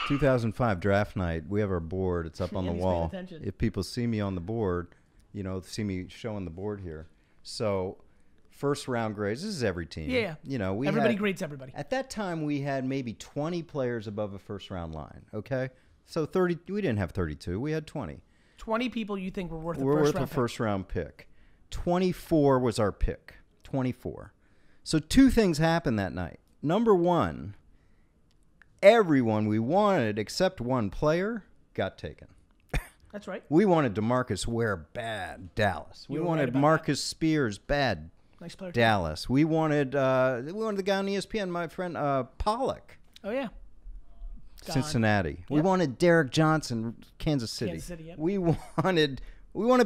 2005 draft night. We have our board. It's up on the Andy's wall. paying attention. If people see me on the board, you know, see me showing the board here. So first round grades. This is every team. Yeah. You know, Everybody grades everybody. At that time, we had maybe 20 players above a first round line. Okay. So 30. We didn't have 32. We had 20. 20 people you think were worth a first round pick. 24 was our pick. 24. So two things happened that night. Number one, everyone we wanted except one player got taken. That's right. We wanted DeMarcus Ware bad, Dallas. We wanted Marcus Spears bad, nice player, Dallas. We wanted the guy on ESPN, my friend Pollock. Oh yeah. Cincinnati. Yep. We wanted Derek Johnson, Kansas City. Yep. We wanted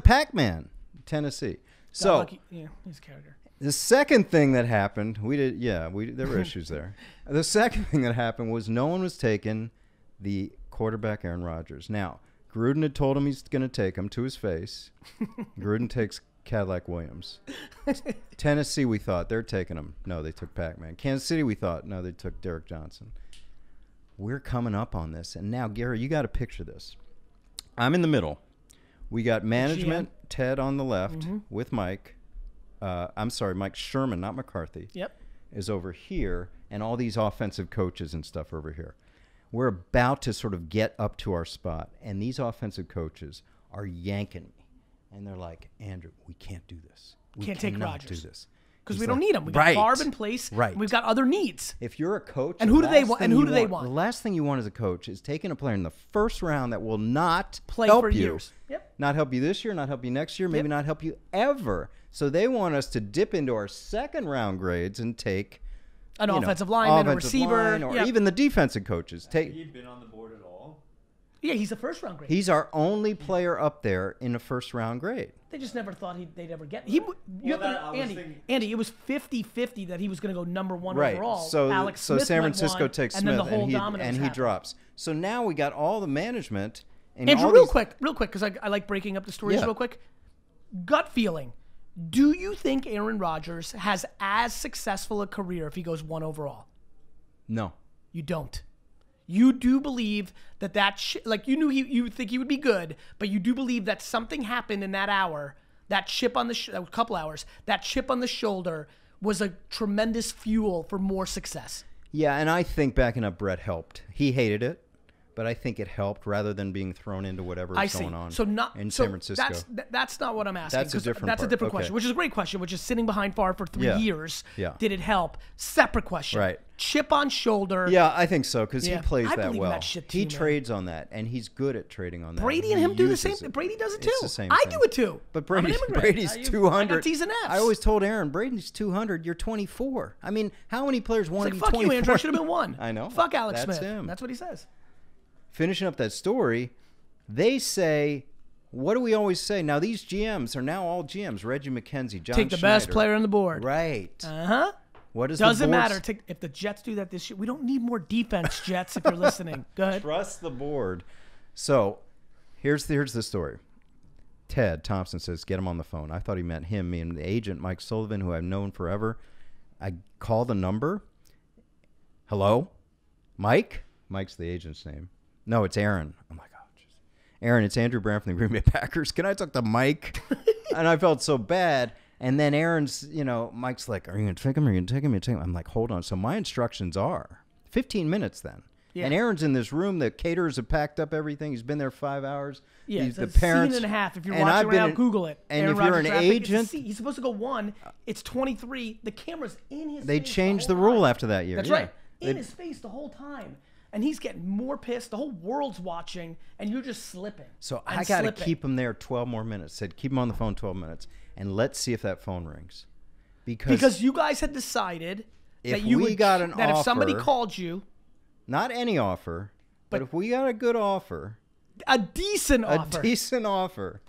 Pac-Man, Tennessee. So yeah, he's a character. The second thing that happened, there were issues there. The second thing that happened was no one was taking the quarterback Aaron Rodgers. Now, Gruden had told him he's going to take him to his face. Gruden takes Cadillac Williams. Tennessee, we thought they're taking him. No, they took Pac-Man. Kansas City, we thought, no, they took Derek Johnson. We're coming up on this. And now, Gary, you got to picture this. I'm in the middle. We got management, Ted on the left with Mike. I'm sorry, Mike Sherman, not McCarthy. Yep. Is over here, and all these offensive coaches and stuff over here. We're about to sort of get up to our spot, and these offensive coaches are yanking me. And they're like, Andrew, we can't do this. We can't take cannot Rodgers. do this. Because we don't need him. We got Favre in place. Right. We've got other needs. If you're a coach, and who do they want? The last thing you want as a coach is taking a player in the first round that will not play help for you. Years. Yep. Not help you this year, not help you next year, maybe not help you ever. So they want us to dip into our second round grades and take an offensive lineman, a receiver, or even the defensive coaches. Has he been on the board at all? Yeah, he's a first round grade. He's our only player up there in a first round grade. They just never thought they'd ever get him. Andy, it was 50-50 that he was going to go number one overall. So Alex Smith San Francisco takes and Smith, then the whole and he drops. So now we got all the management. And Andrew, real quick, because I like breaking up the stories real quick. Gut feeling. Do you think Aaron Rodgers has as successful a career if he goes one overall? No. You don't. You do believe that like you knew you think he would be good, but you do believe that something happened in that hour, that chip on the couple hours, that chip on the shoulder was a tremendous fuel for more success. Yeah, and I think backing up Brett helped. He hated it, but I think it helped rather than being thrown into whatever is going on in San Francisco. That's not what I'm asking. That's a different question, which is a great question, which is sitting behind Favre for 3 years. Yeah. Did it help? Separate question. Right. Chip on shoulder. Yeah, I think so, because he plays I that believe well. That shit too, he man. trades on that, and he's good at trading on that. Brady and him do the same thing. Brady does it too. It's the same I thing. do it too. But Brady's 200. I got T's and F's. I always told Aaron, Brady's 200. You're 24. I mean, how many players want to be 24? Fuck you, Andrew. I should have been one. I know. Fuck Alex Smith. Him. That's what he says. Finishing up that story, they say, what do we always say? Now, these GMs are now all GMs. Reggie McKenzie, John Take the Schneider. best player on the board. Right. Uh-huh. What does Doesn't matter. If the Jets do that this year, we don't need more defense, Jets, if you're listening. Go ahead. Trust the board. So here's the story. Ted Thompson says, get him on the phone. I thought he meant him, me, and the agent, Mike Sullivan, who I've known forever. I call the number. Hello? Mike? Mike's the agent's name. No, it's Aaron. I'm like, oh, jeez. Aaron, it's Andrew Brandt from the Green Bay Packers. Can I talk to Mike? And I felt so bad. And then Aaron's, Mike's like, are you going to take him? Are you going to take him? I'm like, hold on. So my instructions are 15 minutes then. Yeah. And Aaron's in this room. The caterers have packed up everything. He's been there 5 hours. Yeah, the it's a parents, scene and a half. If you're watching right now, Google it. And Aaron if you're Rodgers an agent. he's supposed to go 1. It's 23. The camera's in his face. They changed the rule after that year. That's right. In his face the whole time. And he's getting more pissed. The whole world's watching, and you're just slipping. So I got to keep him there 12 more minutes. Said, keep him on the phone 12 minutes, and let's see if that phone rings. Because you guys had decided that if somebody called you, not any offer, but if we got a good offer, a decent offer,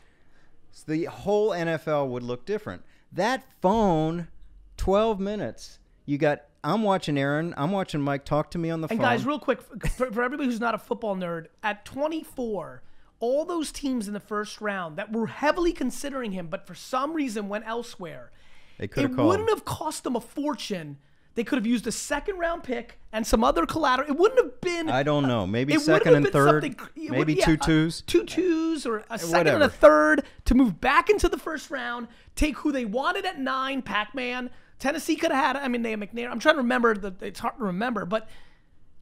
so the whole NFL would look different. That phone, 12 minutes, you got. I'm watching Aaron. I'm watching Mike talk to me on the phone. And guys, real quick, for everybody who's not a football nerd, at 24, all those teams in the first round that were heavily considering him, but for some reason went elsewhere, it wouldn't have cost them a fortune They could have used a second-round pick and some other collateral. It wouldn't have been. I don't know. Maybe it second and wouldn't have third. been something- Maybe yeah, 2 twos. 2 twos or a second Whatever. and a third to move back into the first round. Take who they wanted at 9, Pac-Man. Tennessee could have had. I mean, they had McNair. I'm trying to remember. It's hard to remember, but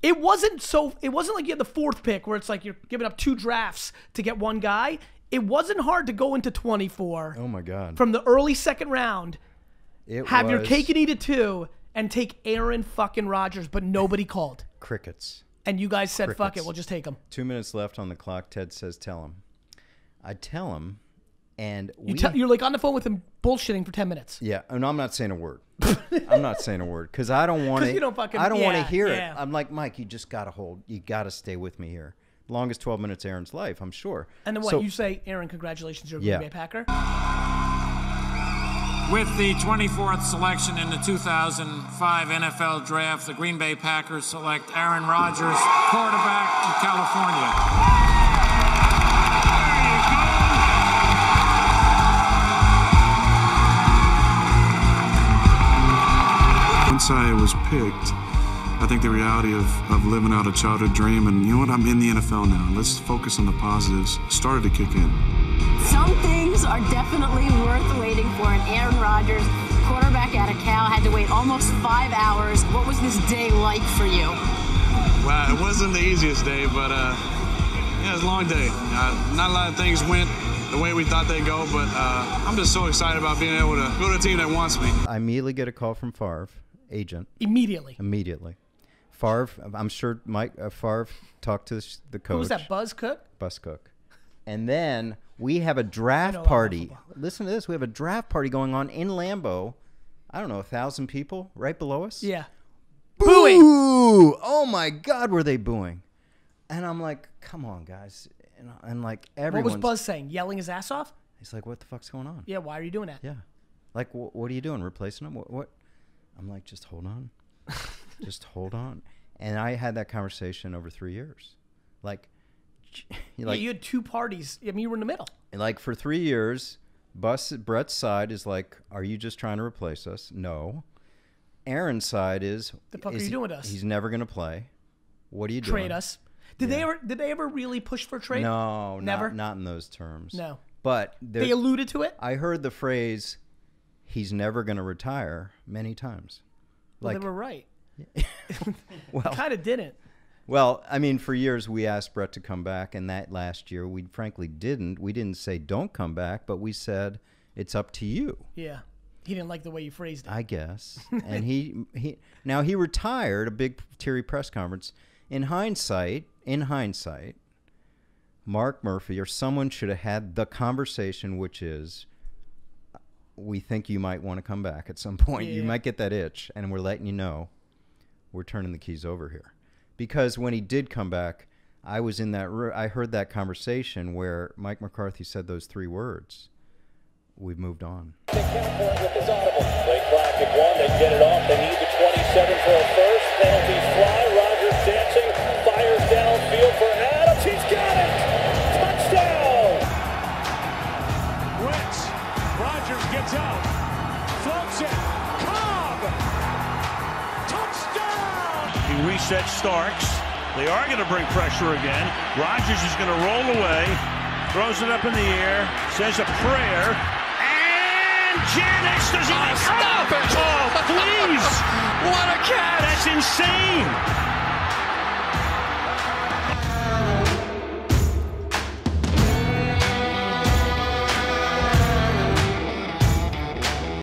it wasn't so. It wasn't like you had the 4th pick where it's like you're giving up 2 drafts to get one guy. It wasn't hard to go into 24. Oh my God. From the early second round, have your was cake and eat it too, and take Aaron fucking Rodgers, but nobody called. crickets. And you guys said, fuck Crickets. it, we'll just take him. 2 minutes left on the clock. Ted says, tell him. I tell him, and You're like on the phone with him bullshitting for 10 minutes. yeah, and I'm not saying a word. I'm not saying a word because I don't want to. you don't fucking- I don't want to yeah, hear yeah. it. I'm like, Mike, you just got to hold. You got to stay with me here. Longest 12 minutes of Aaron's life, I'm sure. And then what? So- You say, Aaron, congratulations, you're a Yeah. Green Bay Packer. With the 24th selection in the 2005 NFL Draft, the Green Bay Packers select Aaron Rodgers, quarterback of California. Once I was picked, I think the reality of living out a childhood dream and, you know what, I'm in the NFL now. Let's focus on the positives. Started to kick in. Some things are definitely worth waiting for. And Aaron Rodgers, quarterback out of Cal, had to wait almost 5 hours. What was this day like for you? Well, it wasn't the easiest day, but yeah, it was a long day. Not a lot of things went the way we thought they'd go, but I'm just so excited about being able to go to a team that wants me. I immediately get a call from Favre, agent. Immediately. Favre, I'm sure Mike Favre talked to the coach. Who was that, Buzz Cook? Bus Cook. And then we have a draft know party. about Listen to this. We have a draft party going on in Lambeau. I don't know, 1,000 people right below us? Yeah. Booing! Oh my God, were they booing? And I'm like, come on, guys. And like What everyone's... was Buzz saying? Yelling his ass off? He's like, what the fuck's going on? Yeah, why are you doing that? Yeah. Like, what are you doing? Replacing him? What? I'm like, just hold on. Just hold on. And I had that conversation over 3 years. Like, Yeah, you had 2 parties. I mean, you were in the middle. like for 3 years, Brett's side is like, are you just trying to replace us? No. Aaron's side is, The fuck are you doing with us? He's never going to play. What are you doing? Trade us. Did they ever really push for a trade? No, Never? Not in those terms. No. But They alluded to it? I heard the phrase, he's never going to retire many times. Well, Like, they were right. well, Kind of didn't. Well, I mean, for years we asked Brett to come back, and that last year we frankly didn't. We didn't say don't come back, but we said it's up to you, Yeah. He didn't like the way you phrased it. I guess. And he retired, a big teary press conference. In hindsight, Mark Murphy or someone should have had the conversation, which is, we think you might want to come back at some point. You Yeah. might get that itch, and we're letting you know we're turning the keys over here. Because when he did come back, I was in that room. I heard that conversation where Mike McCarthy said those 3 words. We've moved on. They count for it with his audible. Play clock at 1. They get it off. They need the 27 for a first. Penalties fly. Rodgers dancing. Fires downfield for Adams. He's got it. Touchdown. Wentz. Rodgers gets out. Floats it. Cobb. Touchdown. He resets Starks. They are going to bring pressure again. Rodgers is going to roll away. Throws it up in the air. Says a prayer. And Janice, does he stop it? Oh, please. What a catch. That's insane.